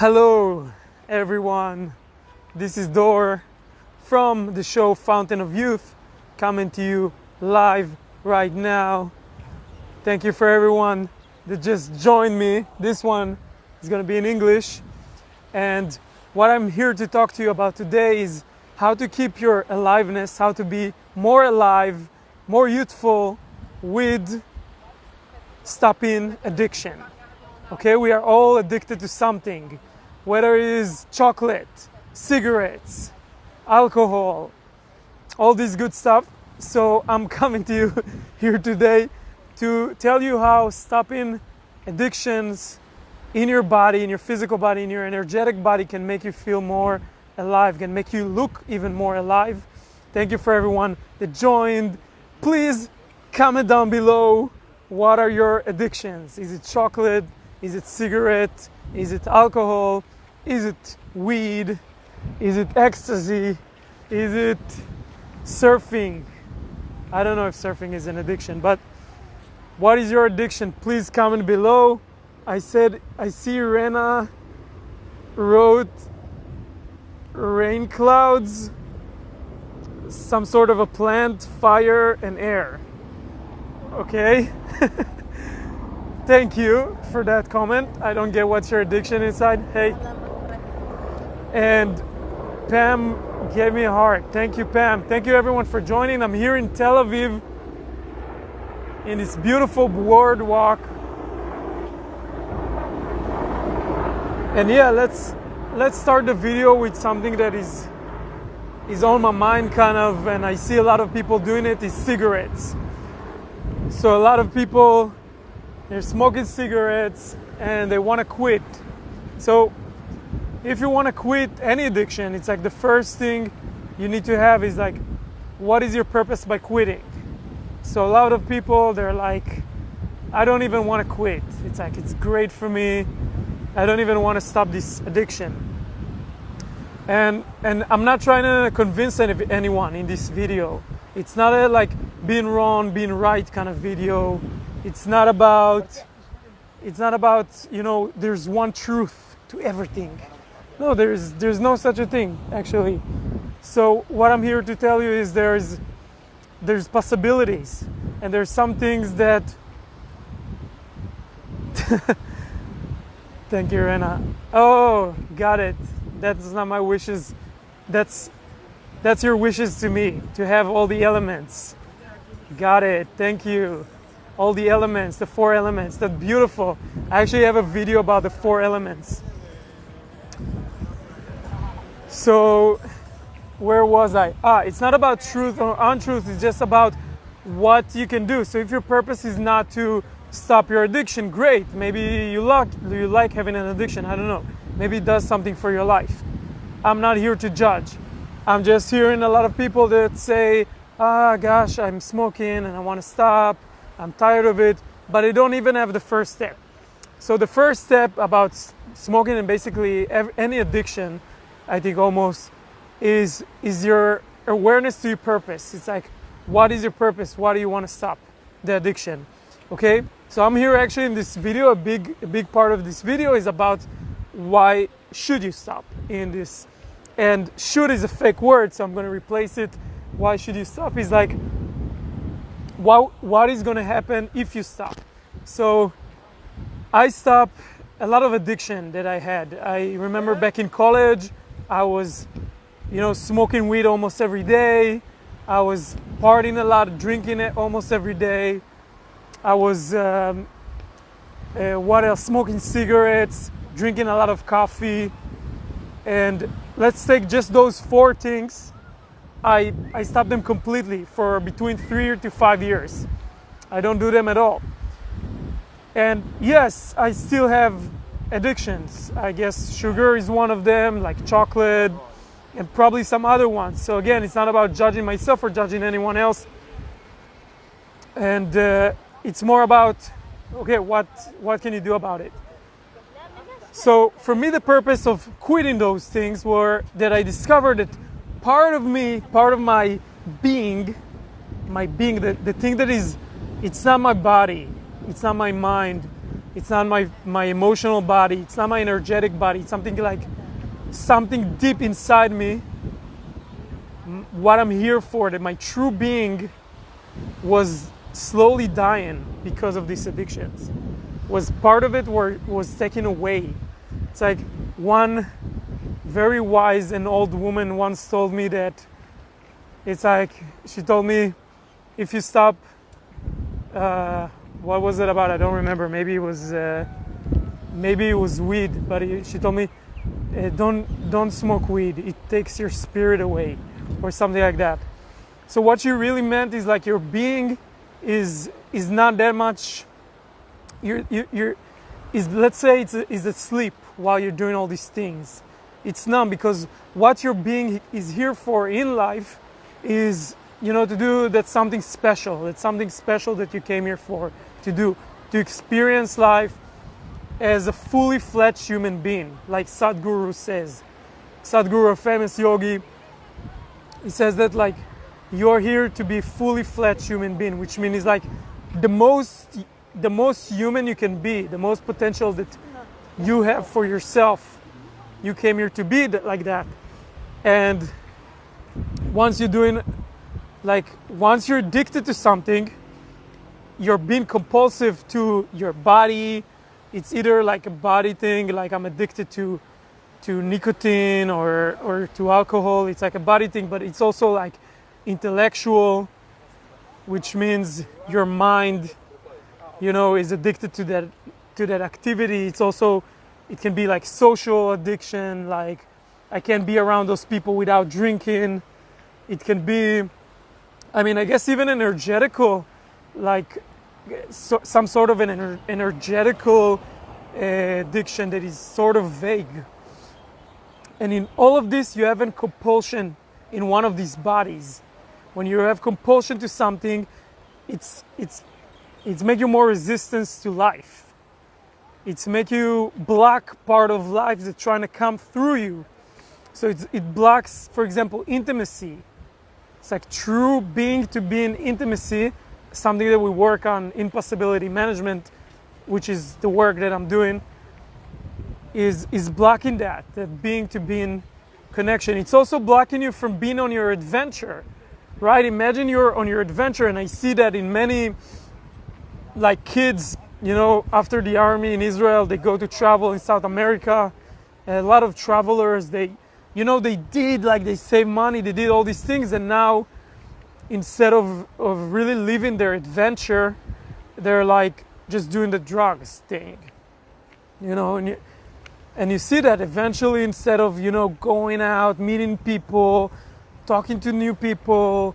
Hello everyone, this is Dor from the show Fountain of Youth, coming to you live right now. Thank you for everyone that just joined me. This one is going to be in English, and what I'm here to talk to you about today is how to keep your aliveness, how to be more alive, more youthful with stopping addiction. Okay, we are all addicted to something, whether it is chocolate, cigarettes, alcohol, all this good stuff. So I'm coming to you here today to tell you how stopping addictions in your body, in your physical body, in your energetic body can make you feel more alive, can make you look even more alive. Thank you for everyone that joined. Please comment down below, what are your addictions? Is it chocolate? Is it cigarette? Is it alcohol? Is it weed? Is it ecstasy? Is it surfing? I don't know if surfing is an addiction, but what is your addiction? Please comment below. I see Rena wrote rain clouds, some sort of a plant, fire, and air. Okay. Thank you for that comment. I don't get what's your addiction inside. Hey. And Pam gave me a heart. Thank you, Pam. Thank you everyone for joining. I'm here in Tel Aviv in this beautiful boardwalk. And yeah, let's start the video with something that is on my mind kind of, and I see a lot of people doing it, is cigarettes. So a lot of people, they're smoking cigarettes and they want to quit. So if you want to quit any addiction, it's like the first thing you need to have is like, what is your purpose by quitting? So a lot of people, they're like, I don't even want to quit. It's like, it's great for me. I don't even want to stop this addiction. And I'm not trying to convince anyone in this video. It's not a like being wrong, being right kind of video. It's not about, you know, there's one truth to everything. No, there's no such a thing, actually. So what I'm here to tell you is there's possibilities, and there's some things that Thank you, Rena. Oh, got it. That's not my wishes. That's your wishes to me, to have all the elements. Got it. Thank you. All the elements, the 4 elements. That's beautiful. I actually have a video about the 4 elements. So, where was I? It's not about truth or untruth. It's just about what you can do. So if your purpose is not to stop your addiction, great. Maybe you like having an addiction. I don't know. Maybe it does something for your life. I'm not here to judge. I'm just hearing a lot of people that say, gosh, I'm smoking and I want to stop. I'm tired of it. But they don't even have the first step. So the first step about smoking and basically any addiction, I think almost, is your awareness to your purpose. It's like, what is your purpose? Why do you want to stop the addiction? Okay? So I'm here actually in this video. A big part of this video is about why should you stop in this. And should is a fake word, so I'm going to replace it. Why should you stop is like, what is going to happen if you stop? So I stopped a lot of addiction that I had. I remember back in college, I was, smoking weed almost every day. I was partying a lot, drinking it almost every day. I was, smoking cigarettes, drinking a lot of coffee. And let's take just those 4 things. I stopped them completely for between 3 to 5 years. I don't do them at all. And yes, I still have addictions. I guess sugar is one of them, like chocolate, and probably some other ones. So again, it's not about judging myself or judging anyone else. And it's more about, okay, what can you do about it? So for me, the purpose of quitting those things were that I discovered that part of me, part of my being, the thing that is, it's not my body, it's not my mind, It's not my emotional body. It's not my energetic body. It's something deep inside me. What I'm here for, that my true being was slowly dying because of these addictions. Was part of it was taken away. It's like one very wise and old woman once told me that it's like, she told me, if you stop, what was it about? I don't remember. Maybe it was weed. But she told me, don't smoke weed. It takes your spirit away, or something like that. So what she really meant is like your being is not that much. Let's say is asleep while you're doing all these things. It's numb, because what your being is here for in life is, to do that's something special. It's something special that you came here for to do, to experience life as a fully fledged human being, like Sadhguru says. Sadhguru, a famous yogi, he says that like you're here to be fully fledged human being, which means like the most human you can be, the most potential that you have for yourself. You came here to be like that. And once you're addicted to something, you're being compulsive to your body. It's either like a body thing, like I'm addicted to nicotine or to alcohol. It's like a body thing, but it's also like intellectual, which means your mind, is addicted to that activity. It can be like social addiction, like I can't be around those people without drinking. It can be, I guess even energetical, like some sort of an energetical addiction that is sort of vague. And in all of this, you have a compulsion in one of these bodies. When you have compulsion to something, it's make you more resistance to life. It's make you block part of life that's trying to come through you. So it blocks, for example, intimacy. It's like true being to be in intimacy, something that we work on in possibility management, which is the work that I'm doing, is blocking that being to be in connection. It's also blocking you from being on your adventure, right? Imagine you're on your adventure, and I see that in many, like kids, after the army in Israel, they go to travel in South America. And a lot of travelers, they save money, they did all these things, and now instead of really living their adventure, they're like just doing the drugs thing, and you see that eventually, instead of going out, meeting people, talking to new people,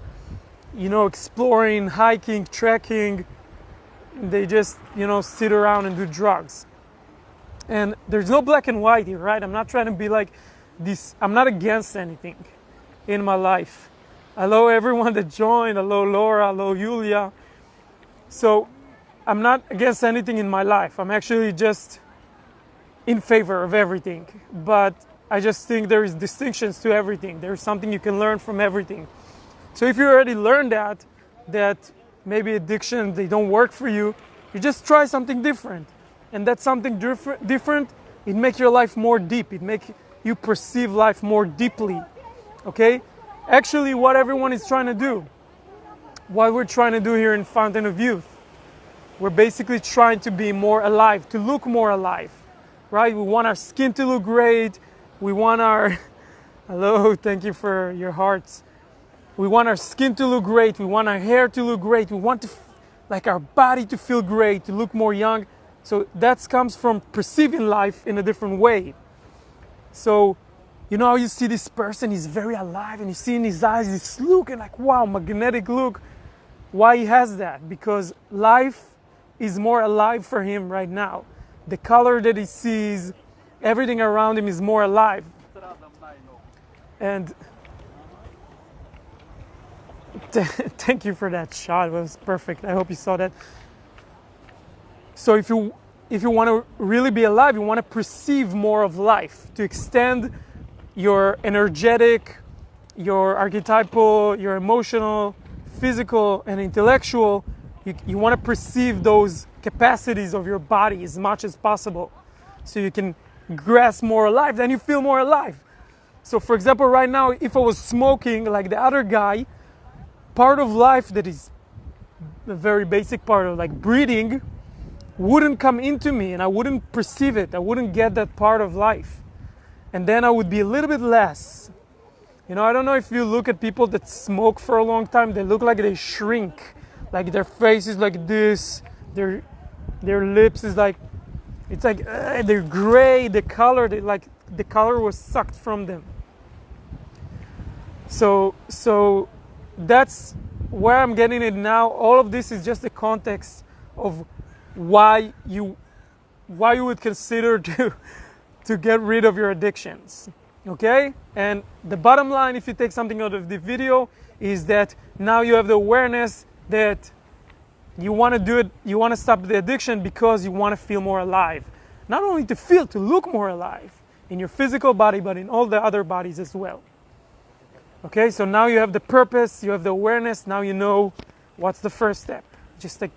exploring, hiking, trekking, they just sit around and do drugs. And there's no black and white here, right? I'm not trying to be like this. I'm not against anything in my life. Hello everyone that joined. Hello Laura. Hello Yulia. So I'm not against anything in my life. I'm actually just in favor of everything. But I just think there is distinctions to everything. There's something you can learn from everything. So if you already learned that maybe addiction, they don't work for you, you just try something different. And that something different, it makes your life more deep. It makes you perceive life more deeply. Okay? Actually, what everyone is trying to do, what we're trying to do here in Fountain of Youth, we're basically trying to be more alive, to look more alive, right? We want our skin to look great. We want our, hello, thank you for your hearts. We want our skin to look great. We want our hair to look great. We want our body to feel great, to look more young. So that comes from perceiving life in a different way. So, how you see this person, he's very alive, and you see in his eyes this look, and like, wow, magnetic look. Why he has that? Because life is more alive for him right now. The color that he sees, everything around him is more alive. And thank you for that shot. It was perfect. I hope you saw that. So if you want to really be alive, you want to perceive more of life, to extend your energetic, your archetypal, your emotional, physical, and intellectual. You want to perceive those capacities of your body as much as possible so you can grasp more alive, then you feel more alive. So for example, right now, if I was smoking like the other guy, part of life that is a very basic part of like breathing wouldn't come into me and I wouldn't perceive it. I wouldn't get that part of life. And then I would be a little bit less. You know, I don't know if you look at people that smoke for a long time, they look like they shrink. Like their face is like this, their lips is like, it's like they're gray, the color, the color was sucked from them. So that's where I'm getting it now. All of this is just the context of why you would consider to get rid of your addictions. Okay? And the bottom line, if you take something out of the video, is that now you have the awareness that you want to do it, you want to stop the addiction because you want to feel more alive. Not only to feel, to look more alive in your physical body, but in all the other bodies as well. Okay, so now you have the purpose, you have the awareness, now you know what's the first step. Just like,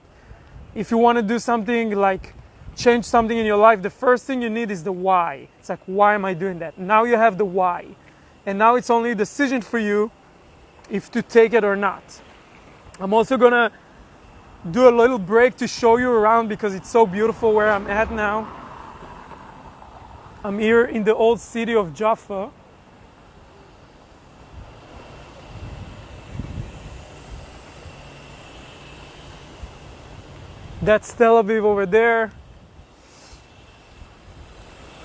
if you want to do something like change something in your life, the first thing you need is the why. It's like, why am I doing that? Now you have the why. And now it's only a decision for you if to take it or not. I'm also going to do a little break to show you around because it's so beautiful where I'm at now. I'm here in the old city of Jaffa. That's Tel Aviv over there.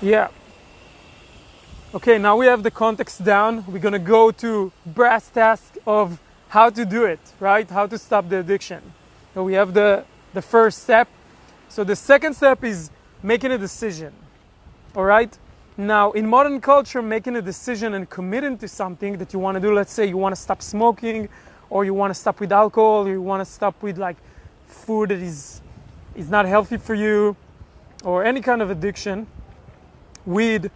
Yeah. Okay, now we have the context down. We're gonna go to brass task of how to do it, right? How to stop the addiction. So we have the first step. So the second step is making a decision. All right? Now, in modern culture, making a decision and committing to something that you want to do, let's say you want to stop smoking, or you want to stop with alcohol, or you want to stop with like food that is not healthy for you, or any kind of addiction, weed,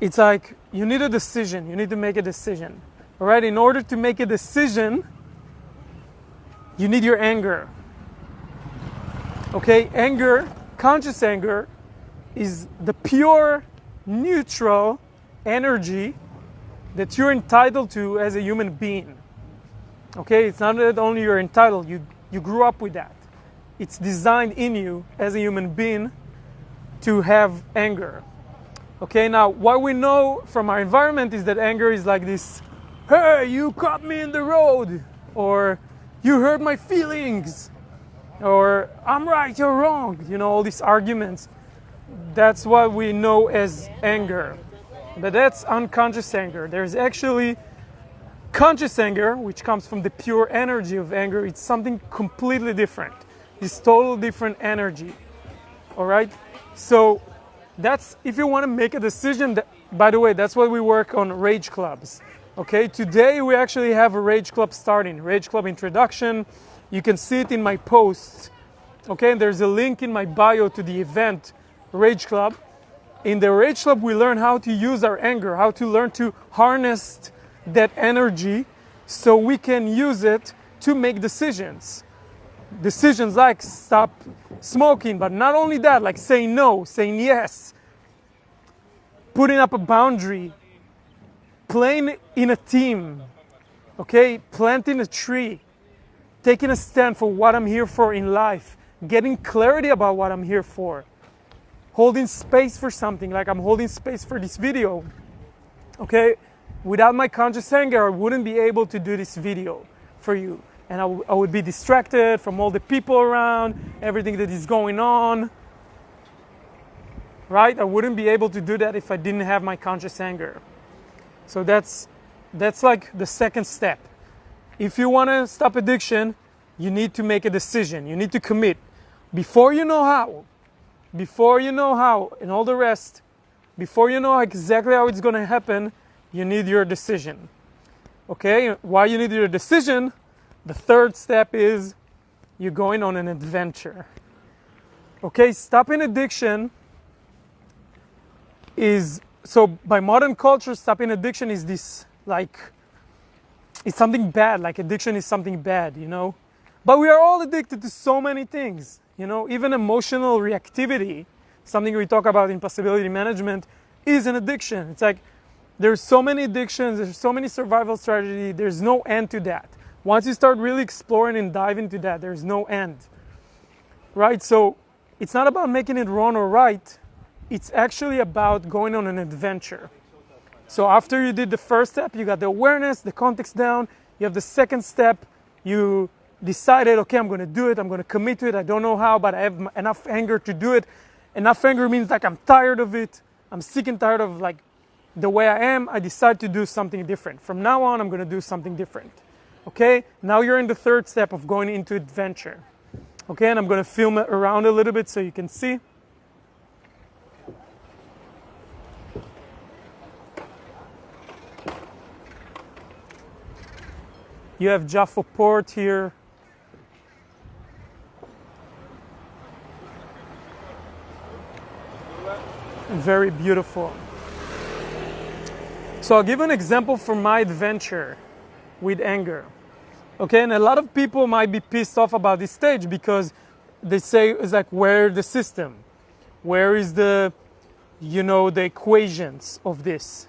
it's like you need a decision. You need to make a decision. All right? In order to make a decision, you need your anger. Okay? Anger, conscious anger, is the pure, neutral energy that you're entitled to as a human being. Okay? It's not that only you're entitled, you grew up with that. It's designed in you as a human being to have anger. Okay, now what we know from our environment is that anger is like this, hey, you caught me in the road, or you hurt my feelings, or I'm right, you're wrong, you know, all these arguments. That's what we know as anger. But that's unconscious anger. There's actually conscious anger, which comes from the pure energy of anger. It's something completely different. It's total different energy. All right? So that's, if you want to make a decision, by the way, that's what we work on rage clubs. Okay? Today we actually have a rage club starting, rage club introduction. You can see it in my posts. Okay? And there's a link in my bio to the event, Rage Club. In the Rage Club, we learn how to use our anger, how to learn to harness that energy so we can use it to make decisions. Decisions like stop smoking, but not only that, like saying no, saying yes, putting up a boundary, playing in a team, okay, planting a tree, taking a stand for what I'm here for in life, getting clarity about what I'm here for, holding space for something, like I'm holding space for this video, okay? Without my conscious anger, I wouldn't be able to do this video for you. And I would be distracted from all the people around, everything that is going on, right? I wouldn't be able to do that if I didn't have my conscious anger. So that's like the second step. If you want to stop addiction, you need to make a decision. You need to commit. Before you know how, and all the rest, before you know exactly how it's going to happen, you need your decision. Okay? Why you need your decision? The third step is you're going on an adventure. Okay? Stopping addiction is, so by modern culture, stopping addiction is this, like, it's something bad, like addiction is something bad, you know? But we are all addicted to so many things. You know, even emotional reactivity, something we talk about in possibility management, is an addiction. It's like there's so many addictions, there's so many survival strategies, there's no end to that. Once you start really exploring and dive into that, there's no end. Right? So it's not about making it wrong or right. It's actually about going on an adventure. So after you did the first step, you got the awareness, the context down. You have the second step. You decided, okay, I'm going to do it. I'm going to commit to it. I don't know how, but I have enough anger to do it. Enough anger means like I'm tired of it. I'm sick and tired of like the way I am. I decide to do something different. From now on, I'm going to do something different. Okay? Now you're in the third step of going into adventure. Okay? And I'm going to film it around a little bit so you can see. You have Jaffa Port here. Very beautiful. So I'll give an example from my adventure with anger. Okay, and a lot of people might be pissed off about this stage because they say it's like, where's the system? Where is the, you know, the equations of this?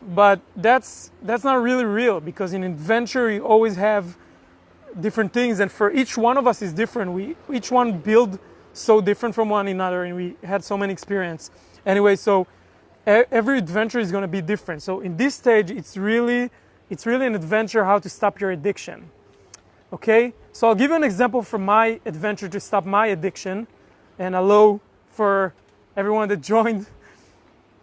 But that's not really real, because in adventure you always have different things, and for each one of us is different. We each one build so different from one another, and we had so many experience. Anyway, so every adventure is going to be different. So in this stage, it's really an adventure how to stop your addiction. Okay, so I'll give you an example from my adventure to stop my addiction, and hello for everyone that joined.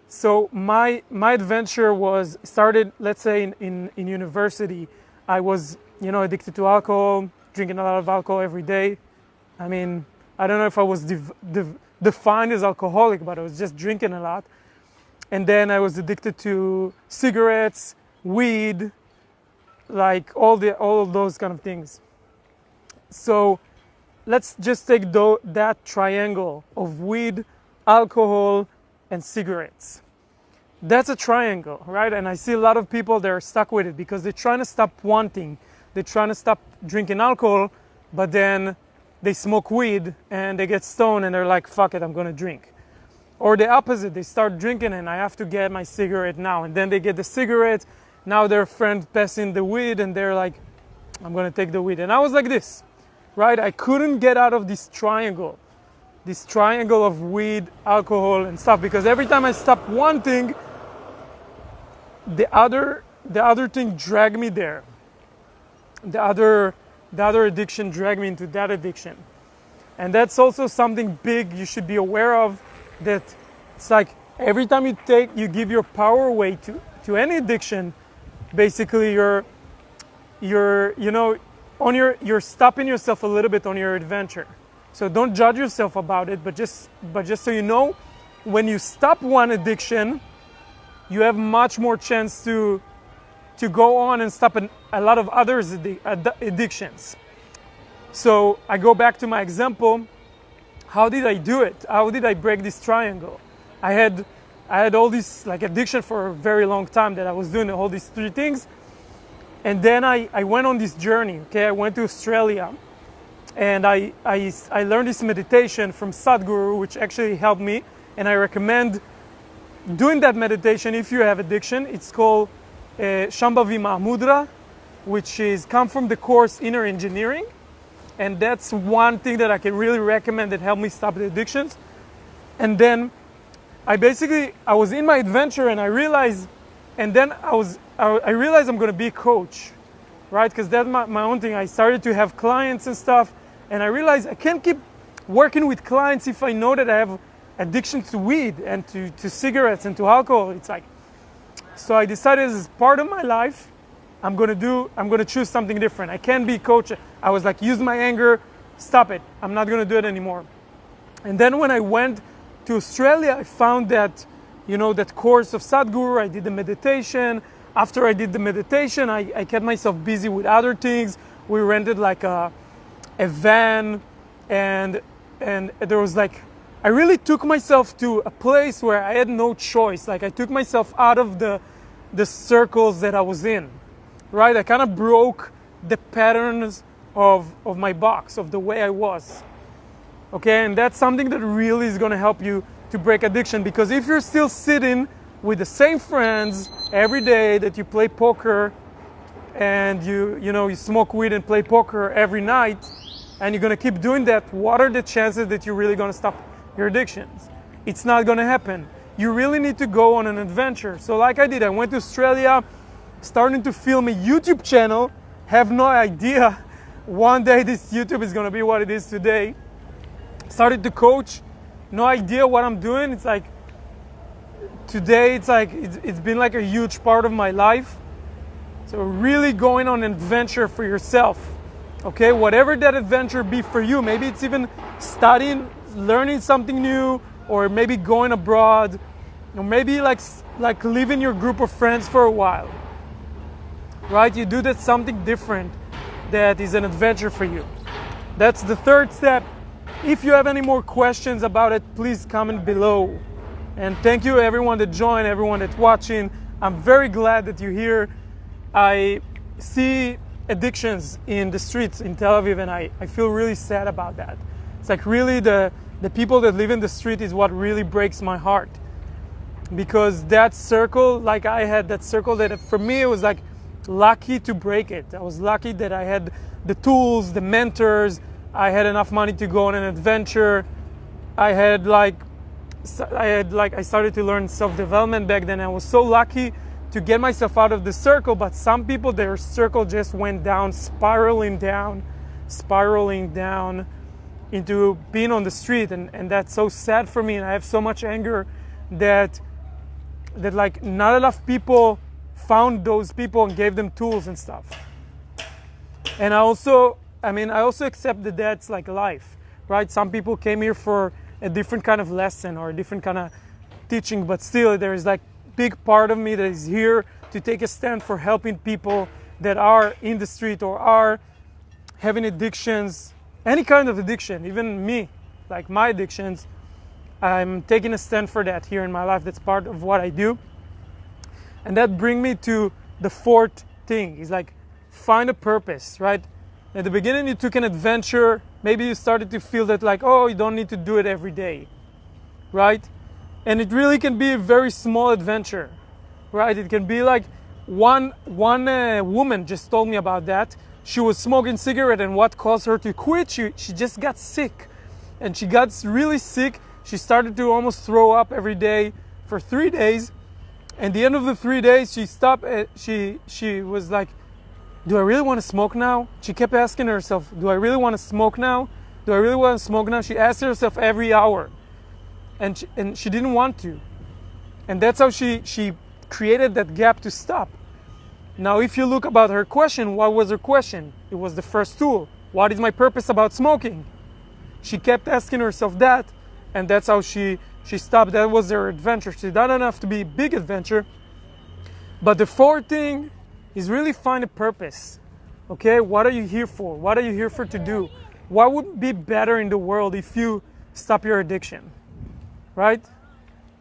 So my adventure was started, let's say, in university. I was, you know, addicted to alcohol, drinking a lot of alcohol every day. I mean, I don't know if I was defined as alcoholic, but I was just drinking a lot. And then I was addicted to cigarettes, weed, like all of those kind of things. So let's just take that triangle of weed, alcohol, and cigarettes. That's a triangle, right? And I see a lot of people that are stuck with it because they're trying to stop one thing. They're trying to stop drinking alcohol, but then they smoke weed and they get stoned and they're like, fuck it, I'm going to drink. Or the opposite, they start drinking and I have to get my cigarette now. And then they get the cigarette, now their friend passing the weed and they're like, I'm going to take the weed. And I was like this, right? I couldn't get out of this triangle of weed, alcohol, and stuff, because every time I stopped one thing, the other thing dragged me there. The other addiction dragged me into that addiction. And that's also something big you should be aware of, that it's like every time you give your power away to any addiction, basically you're stopping yourself a little bit on your adventure. So don't judge yourself about it, but just so you know, when you stop one addiction, you have much more chance to go on and stop a lot of other addictions. So I go back to my example. How did I do it? How did I break this triangle? I had all this like addiction for a very long time that I was doing all these three things. And then I went on this journey, okay? I went to Australia. And I learned this meditation from Sadhguru, which actually helped me. And I recommend doing that meditation if you have addiction. It's called Shambhavi Mahamudra, which come from the course Inner Engineering. And that's one thing that I can really recommend that helped me stop the addictions. And then I was in my adventure and I realized I'm going to be a coach, right? Because that's my own thing. I started to have clients and stuff. And I realized I can't keep working with clients if I know that I have addiction to weed and to cigarettes and to alcohol. It's like, so I decided as part of my life, I'm going to choose something different. I can't be a coach. I was like, use my anger, stop it. I'm not going to do it anymore. And then when I went to Australia, I found that, that course of Sadhguru. I did the meditation. After I did the meditation, I kept myself busy with other things. We rented like a van, and there was like, I really took myself to a place where I had no choice. Like I took myself out of the circles that I was in, right? I kind of broke the patterns of my box, of the way I was. Okay, and that's something that really is going to help you to break addiction, because if you're still sitting with the same friends every day that you play poker and you smoke weed and play poker every night, and you're going to keep doing that, what are the chances that you're really going to stop your addictions? It's not going to happen. You really need to go on an adventure. So like I did, I went to Australia, starting to film a YouTube channel, have no idea one day this YouTube is going to be what it is today. Started to coach, no idea what I'm doing. It's like today it's been like a huge part of my life. So really going on an adventure for yourself. Okay, whatever that adventure be for you, maybe it's even studying, learning something new, or maybe going abroad, or maybe like leaving your group of friends for a while. Right? You do that something different that is an adventure for you. That's the third step. If you have any more questions about it, please comment below. And thank you everyone that joined, everyone that's watching. I'm very glad that you're here. I see addictions in the streets in Tel Aviv, and I feel really sad about that. It's like really the people that live in the street is what really breaks my heart. Because that circle, like I had that circle that for me it was like lucky to break it. I was lucky that I had the tools, the mentors, I had enough money to go on an adventure. I started to learn self-development back then. I was so lucky to get myself out of the circle, but some people, their circle just went down, spiraling down into being on the street, and that's so sad for me. And I have so much anger that like not enough people found those people and gave them tools and stuff. And I also accept that that's like life, right? Some people came here for a different kind of lesson or a different kind of teaching, but still there is like big part of me that is here to take a stand for helping people that are in the street or are having addictions, any kind of addiction, even me, like my addictions. I'm taking a stand for that here in my life. That's part of what I do. And that brings me to the fourth thing, is like find a purpose, right? At the beginning you took an adventure, maybe you started to feel that like, oh, you don't need to do it every day, right? And it really can be a very small adventure, right? It can be like one woman just told me about that. She was smoking cigarette, and what caused her to quit? She just got sick, and she got really sick. She started to almost throw up every day for 3 days. And the end of the 3 days, she stopped. She was like, do I really want to smoke now? She kept asking herself, do I really want to smoke now? Do I really want to smoke now? She asked herself every hour. And she didn't want to. And that's how she created that gap to stop. Now, if you look about her question, what was her question? It was the first tool. What is my purpose about smoking? She kept asking herself that, and that's how she stopped. That was her adventure. She done enough to be a big adventure. But the fourth thing is really find a purpose. Okay, what are you here for? What are you here for to do? What would be better in the world if you stop your addiction? Right?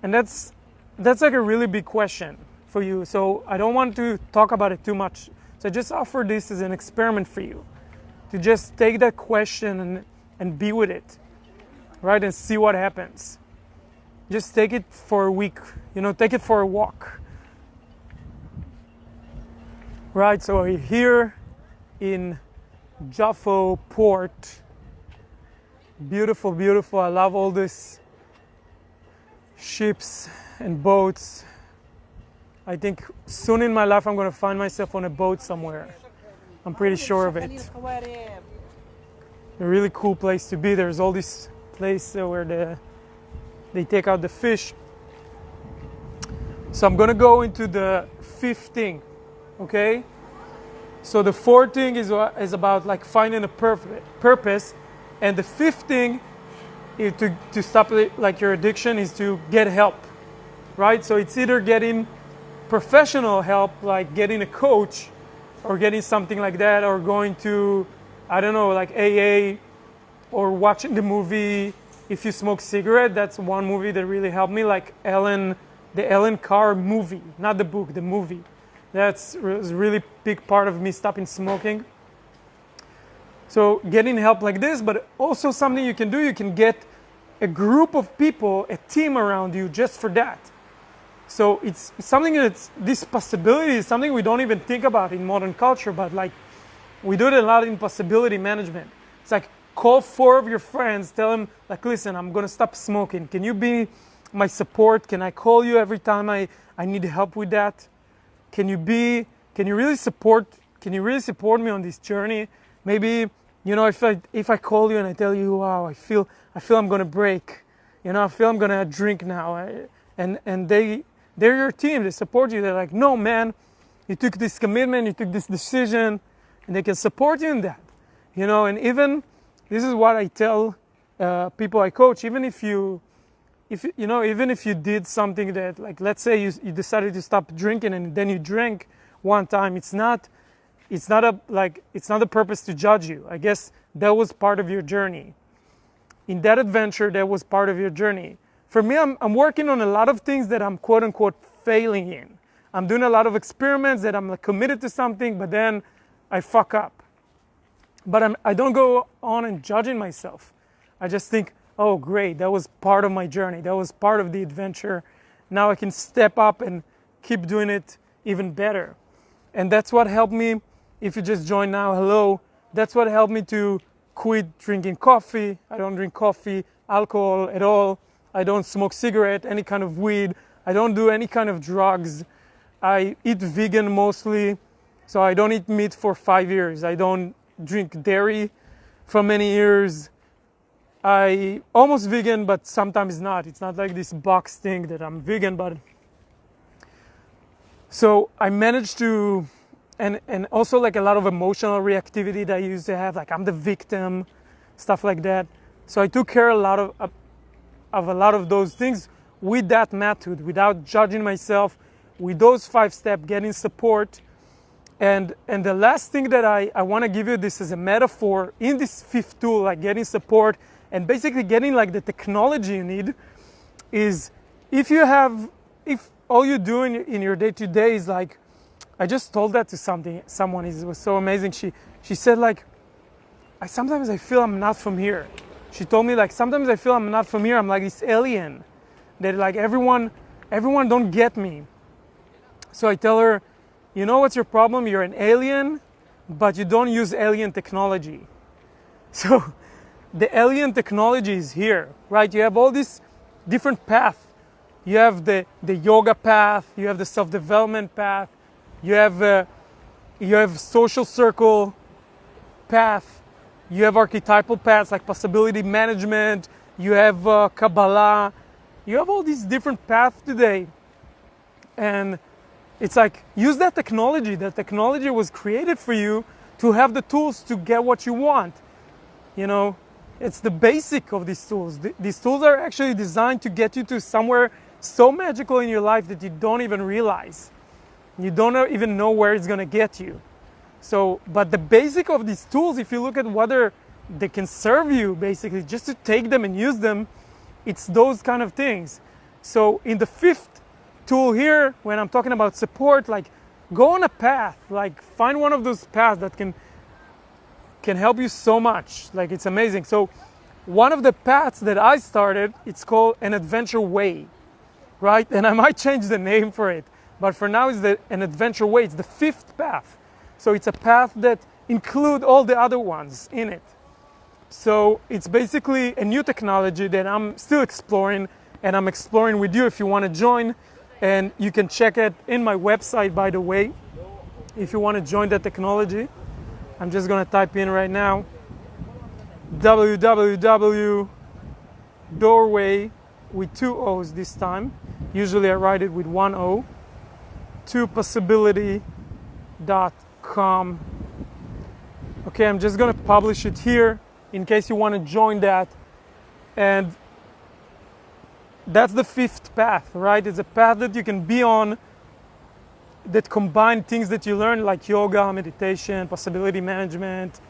And that's like a really big question for you. So I don't want to talk about it too much. So I just offer this as an experiment for you, to just take that question and be with it, right? And see what happens. Just take it for a week, take it for a walk. Right, so we're here in Jaffa port. Beautiful, beautiful. I love all these ships and boats. I think soon in my life I'm going to find myself on a boat somewhere. I'm pretty sure of it. A really cool place to be. There's all this place where they take out the fish. So I'm going to go into the fifth thing. Okay, so the fourth thing is about like finding a purpose, and the fifth thing is to stop like your addiction is to get help, right? So it's either getting professional help, like getting a coach, or getting something like that, or going to, I don't know, like AA, or watching the movie If You Smoke Cigarette. That's one movie that really helped me, like the Ellen Carr movie, not the book, the movie. That's a really big part of me stopping smoking. So getting help like this, but also something you can do, you can get a group of people, a team around you just for that. So it's something that's, this possibility is something we don't even think about in modern culture, but like we do it a lot in possibility management. It's like call 4 of your friends, tell them like, listen, I'm gonna stop smoking. Can you be my support? Can I call you every time I need help with that? Can you really support me on this journey? Maybe, if I call you and I tell you, wow, I feel I'm gonna break, I feel I'm gonna drink now, and they're your team, they support you, they're like, no man, you took this commitment, you took this decision, and they can support you in that, and even, this is what I tell people I coach, even if you did something that, like, let's say you decided to stop drinking and then you drank one time, it's not a purpose to judge you. I guess that was part of your journey. In that adventure, that was part of your journey. For me, I'm working on a lot of things that I'm quote unquote failing in. I'm doing a lot of experiments that I'm like committed to something, but then I fuck up. But I don't go on and judging myself. I just think, oh great, that was part of my journey. That was part of the adventure. Now I can step up and keep doing it even better. And that's what helped me. If you just joined now, hello. That's what helped me to quit drinking coffee. I don't drink coffee, alcohol at all. I don't smoke cigarette, any kind of weed. I don't do any kind of drugs. I eat vegan mostly. So I don't eat meat for 5 years. I don't drink dairy for many years. I almost vegan, but sometimes not. It's not like this box thing that I'm vegan, but so I managed to, and also like a lot of emotional reactivity that I used to have, like I'm the victim, stuff like that. So I took care of a lot of those things with that method, without judging myself, with those 5 steps, getting support. And the last thing that I want to give you, this as a metaphor in this 5th tool, like getting support and basically getting like the technology you need, is if all you do in your day-to-day is like, I just told that to someone, it was so amazing. She said like, sometimes I feel I'm not from here. She told me like, sometimes I feel I'm not from here. I'm like this alien that like everyone don't get me. So I tell her, you know what's your problem? You're an alien, but you don't use alien technology. So the alien technology is here, right? You have all these different paths. You have the yoga path, you have the self-development path, you have social circle path, you have archetypal paths like possibility management, you have Kabbalah, you have all these different paths today. And it's like, use that technology. That technology was created for you to have the tools to get what you want. It's the basic of these tools. These tools are actually designed to get you to somewhere so magical in your life that you don't even realize. You don't even know where it's going to get you. So, but the basic of these tools, if you look at whether they can serve you, basically, just to take them and use them, it's those kind of things. So in the 5th tool here, when I'm talking about support, like go on a path, like find one of those paths that can help you so much. Like it's amazing. So one of the paths that I started, it's called an adventure way, right? And I might change the name for it, but for now it's an adventure way. It's the 5th path. So it's a path that includes all the other ones in it. So it's basically a new technology that I'm still exploring, and I'm exploring with you if you want to join. And you can check it in my website, by the way, if you want to join that technology. I'm just going to type in right now, www.doorway, with 2 O's this time. Usually I write it with 1 O, to possibility.com. Okay, I'm just going to publish it here in case you want to join that. And that's the 5th path, right? It's a path that you can be on that combine things that you learn, like yoga, meditation, possibility management,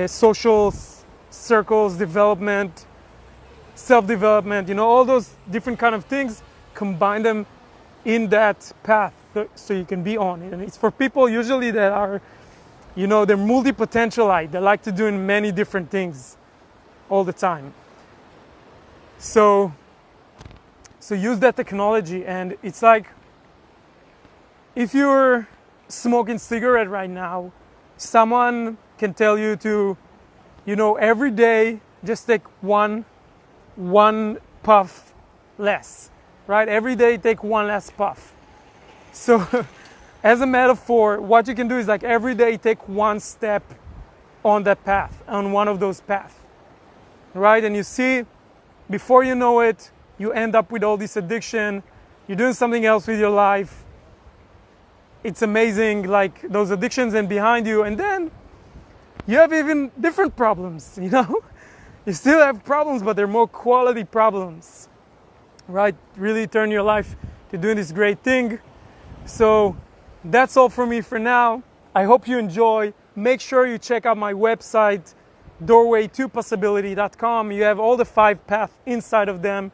social circles, development, self-development, all those different kind of things, combine them in that path so you can be on. And it's for people usually that are You know, they're multi-potentialite. They like to do many different things all the time. So use that technology. And it's like, if you're smoking cigarette right now, someone can tell you to, you know, every day just take one puff less, right? Every day take one less puff. So as a metaphor, what you can do is like every day take one step on that path, on one of those paths, right? And you see, before you know it, you end up with all this addiction. You're doing something else with your life. It's amazing, like those addictions and behind you, and then you have even different problems, you know? You still have problems, but they're more quality problems, right? Really turn your life to doing this great thing. So that's all for me for now. I hope you enjoy. Make sure you check out my website, doorway2possibility.com. You have all the 5 paths inside of them,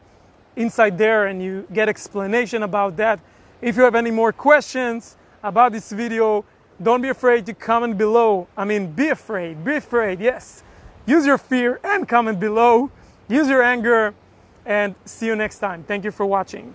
inside there, and you get explanation about that. If you have any more questions about this video, don't be afraid to comment below. I mean, be afraid, yes. Use your fear and comment below. Use your anger, and see you next time. Thank you for watching.